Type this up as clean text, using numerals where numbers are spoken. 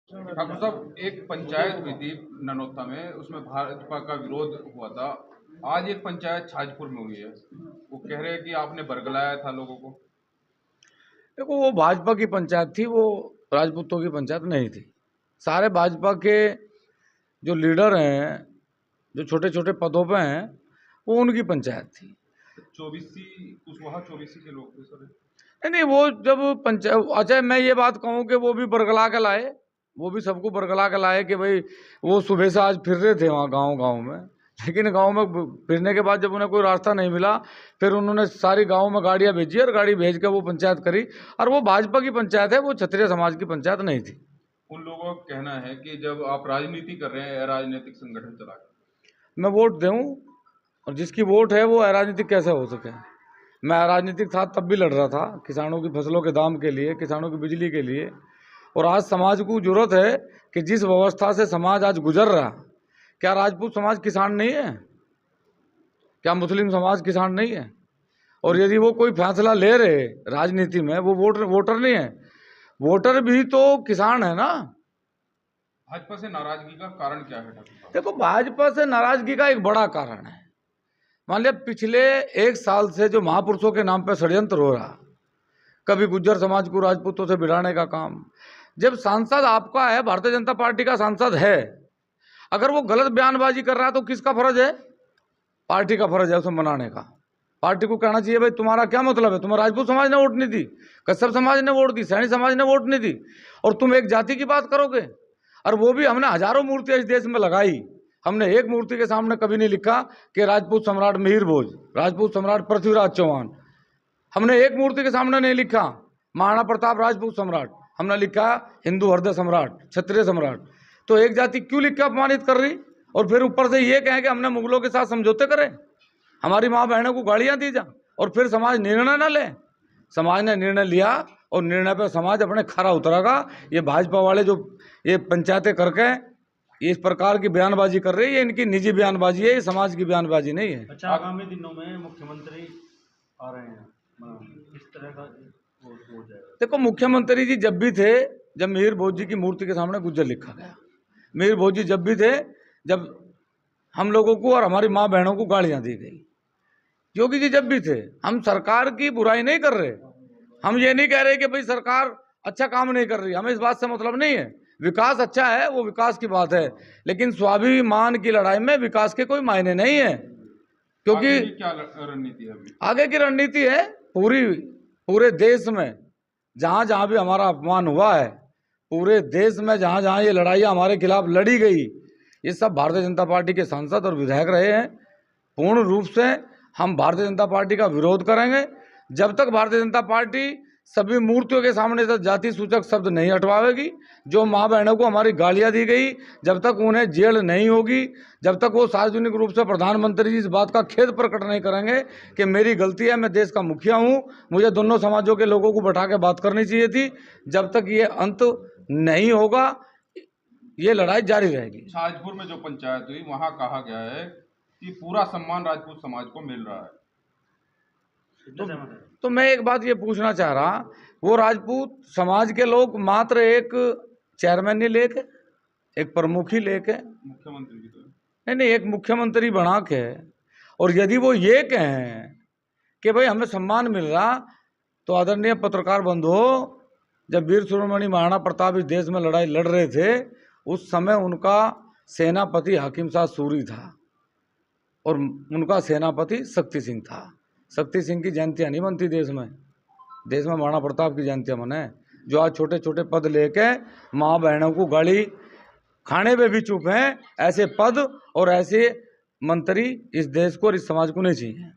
ठाकुर साहब, एक पंचायत हुई थी ननोत्ता में, उसमें भाजपा का विरोध हुआ था। आज एक पंचायत छाजपुर में हुई है, वो कह रहे हैं कि आपने बरगलाया था लोगों को। देखो, वो भाजपा की पंचायत थी, वो राजपूतों की पंचायत नहीं थी। सारे भाजपा के जो लीडर हैं, जो छोटे छोटे पदों पे हैं, वो उनकी पंचायत थी। चौबीसी कुशवाहा चौबीसी के लोग थे सर। नहीं, वो जब पंचायत, अच्छा मैं ये बात कहूँ कि वो भी बरगला के लाए, वो भी सबको बरगला के लाए कि भाई वो सुबह से आज फिर रहे थे वहाँ गाँव गाँव में, लेकिन गांव में फिरने के बाद जब उन्हें कोई रास्ता नहीं मिला, फिर उन्होंने सारी गांव में गाड़ियां भेजी और गाड़ी भेज के वो पंचायत करी। और वो भाजपा की पंचायत है, वो क्षत्रिय समाज की पंचायत नहीं थी। उन लोगों का कहना है कि जब आप राजनीति कर रहे हैं, राजनीतिक संगठन चला के, मैं वोट दूं, और जिसकी वोट है वो अराजनीतिक कैसे हो सके। मैं अराजनीतिक था तब भी लड़ रहा था किसानों की फसलों के दाम के लिए, किसानों की बिजली के लिए। और आज समाज को जरूरत है कि जिस व्यवस्था से समाज आज गुजर रहा, क्या राजपूत समाज किसान नहीं है? क्या मुस्लिम समाज किसान नहीं है? और यदि वो कोई फैसला ले रहे राजनीति में, वो वोटर नहीं है, वोटर भी तो किसान है ना। भाजपा से नाराजगी का कारण क्या है ठाकुर साहब? देखो, भाजपा से नाराजगी का एक बड़ा कारण है, मान लिया पिछले एक साल से जो महापुरुषों के नाम पर षड्यंत्र हो रहा, कभी गुज्जर समाज को राजपूतों से भिड़ाने का काम। जब सांसद आपका है, भारतीय जनता पार्टी का सांसद है, अगर वो गलत बयानबाजी कर रहा है तो किसका फर्ज है? पार्टी का फर्ज है उसे मनाने का। पार्टी को कहना चाहिए भाई तुम्हारा क्या मतलब है, तुम्हें राजपूत समाज ने वोट नहीं दी, कश्यप समाज ने वोट दी, सैनी समाज ने वोट नहीं दी, और तुम एक जाति की बात करोगे। और वो भी हमने हजारों मूर्तियां इस देश में लगाई, हमने एक मूर्ति के सामने कभी नहीं लिखा कि राजपूत सम्राट मिहिर भोज, राजपूत सम्राट पृथ्वीराज चौहान। हमने एक मूर्ति के सामने नहीं लिखा महाराणा प्रताप राजपूत सम्राट, हमने लिखा हिंदू हृदय सम्राट, क्षत्रिय सम्राट। तो एक जाति क्यों लिख के अपमानित कर रही, और फिर ऊपर से ये कहें कि हमने मुगलों के साथ समझौते करें, हमारी माँ बहनों को गालियां दी जा, और फिर समाज निर्णय ना ले। समाज ने निर्णय लिया और निर्णय पर समाज अपने खरा उतरेगा। ये भाजपा वाले जो ये पंचायतें करके ये इस प्रकार की बयानबाजी कर रही है, ये इनकी निजी बयानबाजी है, ये समाज की बयानबाजी नहीं है। अच्छा, आगामी दिनों में मुख्यमंत्री आ रहे हैं, किस तरह का हो जाएगा? देखो, मुख्यमंत्री जी जब भी थे, जब मिहिर भोज जी की मूर्ति के सामने गुज्जर लिखा गया, मिहिर भोज जी जब भी थे, जब हम लोगों को और हमारी माँ बहनों को गालियां दी गई, योगी जी जब भी थे। हम सरकार की बुराई नहीं कर रहे, हम ये नहीं कह रहे कि भाई सरकार अच्छा काम नहीं कर रही, हमें इस बात से मतलब नहीं है। विकास अच्छा है, वो विकास की बात है, लेकिन स्वाभिमान की लड़ाई में विकास के कोई मायने नहीं है। क्योंकि आगे की क्या रणनीति है अभी? आगे की रणनीति है, पूरे देश में जहां जहां भी हमारा अपमान हुआ है, पूरे देश में जहां जहां ये लड़ाइयाँ हमारे खिलाफ लड़ी गई, ये सब भारतीय जनता पार्टी के सांसद और विधायक रहे हैं। पूर्ण रूप से हम भारतीय जनता पार्टी का विरोध करेंगे जब तक भारतीय जनता पार्टी सभी मूर्तियों के सामने से जाति सूचक शब्द नहीं हटवाएगी। जो माँ बहनों को हमारी गालियां दी गई, जब तक उन्हें जेल नहीं होगी, जब तक वो सार्वजनिक रूप से प्रधानमंत्री जी इस बात का खेद प्रकट नहीं करेंगे कि मेरी गलती है, मैं देश का मुखिया हूँ, मुझे दोनों समाजों के लोगों को बैठा के बात करनी चाहिए थी, जब तक ये अंत नहीं होगा ये लड़ाई जारी रहेगी। छाजपुर में जो पंचायत हुई, वहां कहा गया है कि पूरा सम्मान राजपूत समाज को मिल रहा है। तो मैं एक बात ये पूछना चाह रहा, वो राजपूत समाज के लोग मात्र एक चेयरमैन ही लेके, एक प्रमुख ही लेके, मुख्यमंत्री की तो नहीं, एक मुख्यमंत्री बना के, और यदि वो ये कहें कि भाई हमें सम्मान मिल रहा, तो आदरणीय पत्रकार बंधुओं, जब वीर शिरोमणि महाराणा प्रताप इस देश में लड़ाई लड़ रहे थे, उस समय उनका सेनापति हाकिम शाह सूरी था और उनका सेनापति शक्ति सिंह था। शक्ति सिंह की जयंतियाँ नहीं बनती देश में महाराणा प्रताप की जयंतियाँ मने। जो आज छोटे छोटे पद लेके माँ बहनों को गाली खाने पे भी चुप हैं, ऐसे पद और ऐसे मंत्री इस देश को और इस समाज को नहीं चाहिए।